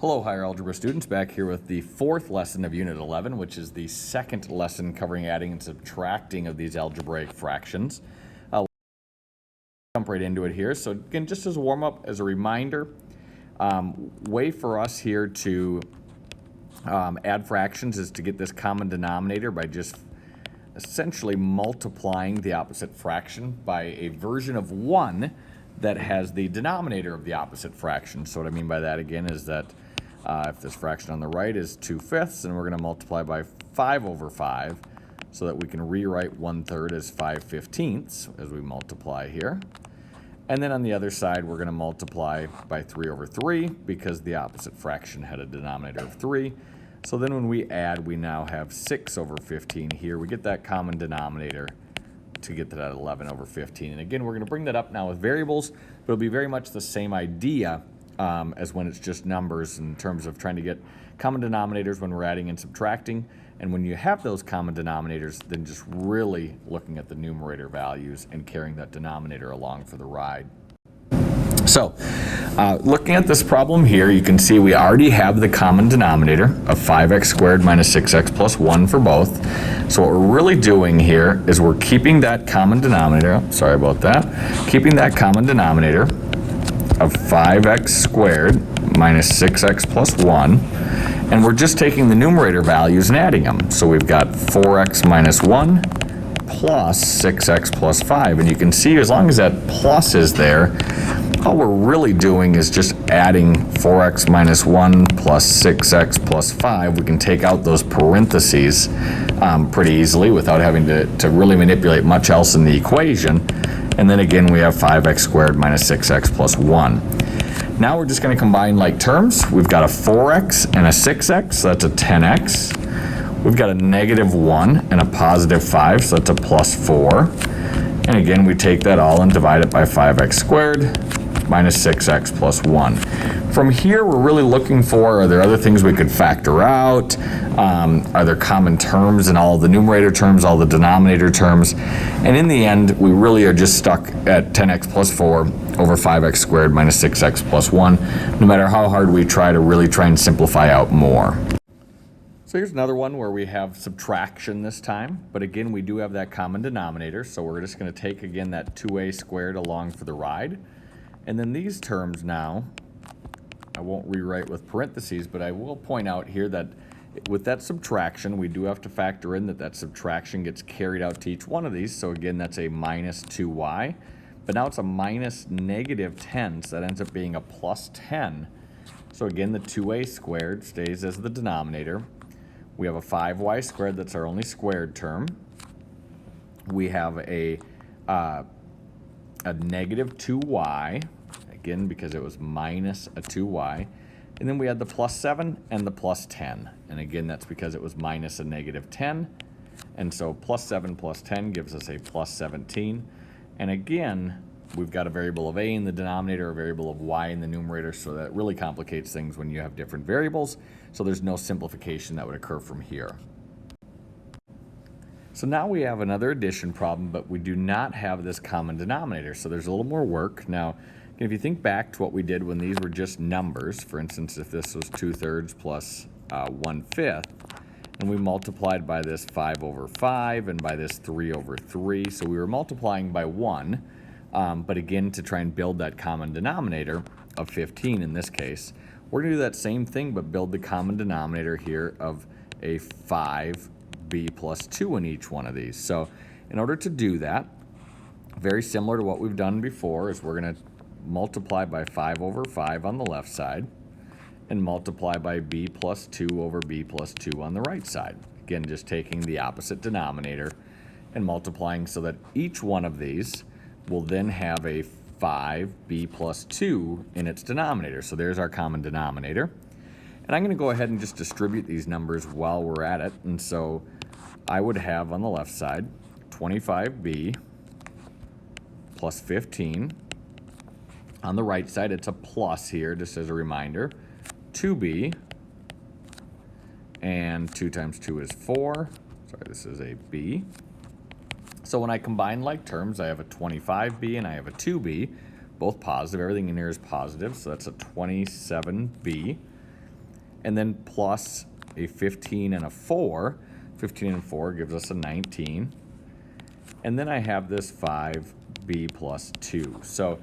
Hello, higher algebra students, back here with the fourth lesson of Unit 11, which is the second lesson covering adding and subtracting of these algebraic fractions. We'll jump right into it here. So again, just as a warm-up, as a reminder, way for us here to add fractions is to get this common denominator by just essentially multiplying the opposite fraction by a version of 1 that has the denominator of the opposite fraction. So what I mean by that again is that if this fraction on the right is 2/5, and we're going to multiply by 5/5 so that we can rewrite 1/3 as 5/15 as we multiply here. And then on the other side, we're going to multiply by 3/3 because the opposite fraction had a denominator of 3. So then when we add, we now have 6/15 here. We get that common denominator to get to that 11/15. And again, we're going to bring that up now with variables, but it'll be very much the same idea as when it's just numbers in terms of trying to get common denominators when we're adding and subtracting. And when you have those common denominators, then just really looking at the numerator values and carrying that denominator along for the ride. So, looking at this problem here, you can see we already have the common denominator of 5x squared minus 6x plus 1 for both. So what we're really doing here is we're keeping that common denominator, sorry about that, keeping that common denominator of 5x squared minus 6x plus 1, and we're just taking the numerator values and adding them. So we've got 4x minus 1 plus 6x plus 5, and you can see as long as that plus is there, all we're really doing is just adding 4x minus 1 plus 6x plus 5. We can take out those parentheses pretty easily without having to really manipulate much else in the equation. And then again, we have 5x squared minus 6x plus 1. Now we're just going to combine like terms. We've got a 4x and a 6x, so that's a 10x. We've got a -1 and a +5, so that's a +4. And again, we take that all and divide it by 5x squared minus 6x plus 1. From here, we're really looking for, are there other things we could factor out? Are there common terms in all the numerator terms, all the denominator terms? And in the end, we really are just stuck at 10x plus 4 over 5x squared minus 6x plus 1, no matter how hard we try to really try and simplify out more. So here's another one where we have subtraction this time, but again, we do have that common denominator, so we're just going to take again that 2a squared along for the ride. And then these terms now, I won't rewrite with parentheses, but I will point out here that with that subtraction, we do have to factor in that that subtraction gets carried out to each one of these. So again, that's a minus 2y, but now it's a minus -10, so that ends up being a plus 10. So again, the 2a squared stays as the denominator. We have a 5y squared, that's our only squared term. We have a -2y, again because it was minus a 2y, and then we had the +7 and the +10, and again that's because it was minus a -10, and so +7 plus 10 gives us a +17, and again we've got a variable of a in the denominator, a variable of y in the numerator, so that really complicates things when you have different variables, so there's no simplification that would occur from here. So now we have another addition problem, but we do not have this common denominator, so there's a little more work. Now, if you think back to what we did when these were just numbers, for instance, if this was 2/3 plus 1/5, and we multiplied by this 5/5 and by this 3/3, so we were multiplying by 1, but again, to try and build that common denominator of 15 in this case, we're going to do that same thing, but build the common denominator here of a 5b plus 2 in each one of these. So in order to do that, very similar to what we've done before, is we're going to multiply by 5/5 on the left side and multiply by b plus 2 over b plus 2 on the right side. Again, just taking the opposite denominator and multiplying so that each one of these will then have a 5b plus 2 in its denominator. So there's our common denominator. And I'm going to go ahead and just distribute these numbers while we're at it. And so I would have on the left side 25b plus 15. On the right side, it's a plus here, just as a reminder, 2b, and 2 times 2 is 4. Sorry, this is a b. So when I combine like terms, I have a 25b and I have a 2b, both positive. Everything in here is positive, so that's a 27b. and then plus a 15 and a 4. 15 and 4 gives us a 19. And then I have this 5b plus 2. So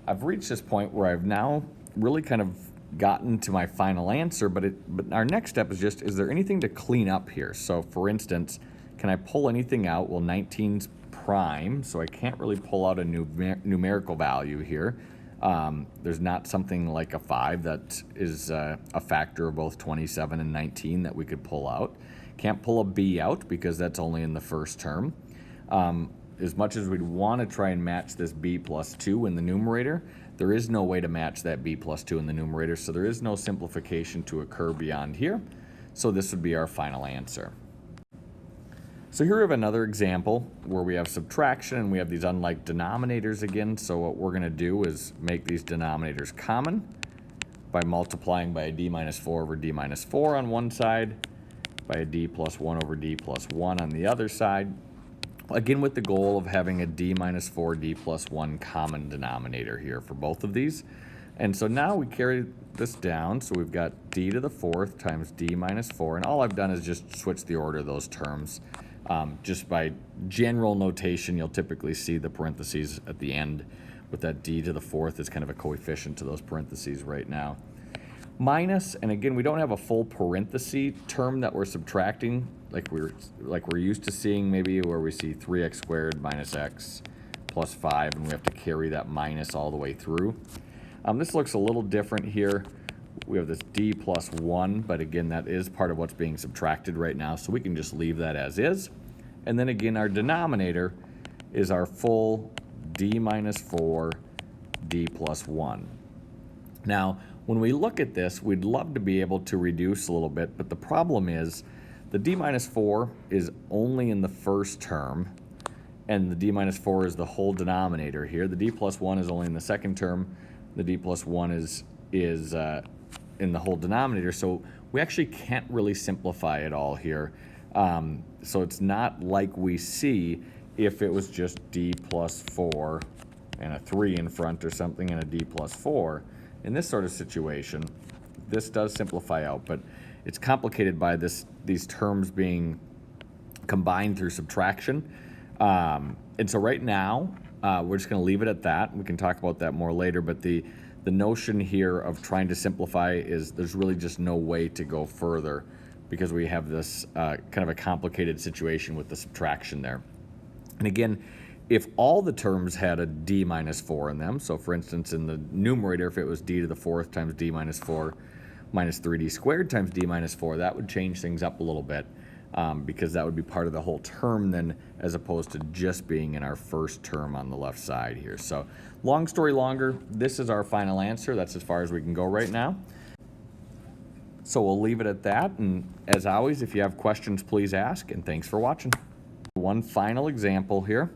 I've reached this point where I've now really kind of gotten to my final answer, but our next step is just, is there anything to clean up here? So for instance, can I pull anything out? Well, 19's prime, so I can't really pull out a numerical value here. There's not something like a 5 that is a factor of both 27 and 19 that we could pull out. Can't pull a b out because that's only in the first term. As much as we'd want to try and match this b plus 2 in the numerator, there is no way to match that b plus 2 in the numerator, so there is no simplification to occur beyond here. So this would be our final answer. So here we have another example where we have subtraction and we have these unlike denominators again. So what we're going to do is make these denominators common by multiplying by a d minus 4 over d minus 4 on one side, by a d plus 1 over d plus 1 on the other side. Again, with the goal of having a d minus 4, d plus 1 common denominator here for both of these. And so now we carry this down, so we've got d to the 4th times d minus 4, and all I've done is just switch the order of those terms. Just by general notation, you'll typically see the parentheses at the end with that d to the 4th is kind of a coefficient to those parentheses right now. Minus, and again, we don't have a full parenthesis term that we're subtracting like we're used to seeing maybe where we see 3x squared minus x plus 5, and we have to carry that minus all the way through. This looks a little different here. We have this d plus 1, but again, that is part of what's being subtracted right now, so we can just leave that as is. And then again, our denominator is our full d minus 4, d plus 1. Now, when we look at this, we'd love to be able to reduce a little bit, but the problem is the d minus 4 is only in the first term, and the d minus 4 is the whole denominator here. The d plus 1 is only in the second term. The d plus 1 is in the whole denominator, so we actually can't really simplify it all here. So it's not like we see if it was just d plus 4 and a 3 in front or something and a d plus 4. In this sort of situation, this does simplify out, but it's complicated by these terms being combined through subtraction. And so right now, we're just going to leave it at that. We can talk about that more later, but the notion here of trying to simplify is there's really just no way to go further because we have this kind of a complicated situation with the subtraction there. And again, if all the terms had a d minus 4 in them, so for instance in the numerator, if it was d to the 4th times d minus 4 minus 3d squared times d minus 4, that would change things up a little bit because that would be part of the whole term then, as opposed to just being in our first term on the left side here. So long story longer, this is our final answer. That's as far as we can go right now. So we'll leave it at that, and as always, if you have questions, please ask, and thanks for watching. One final example here.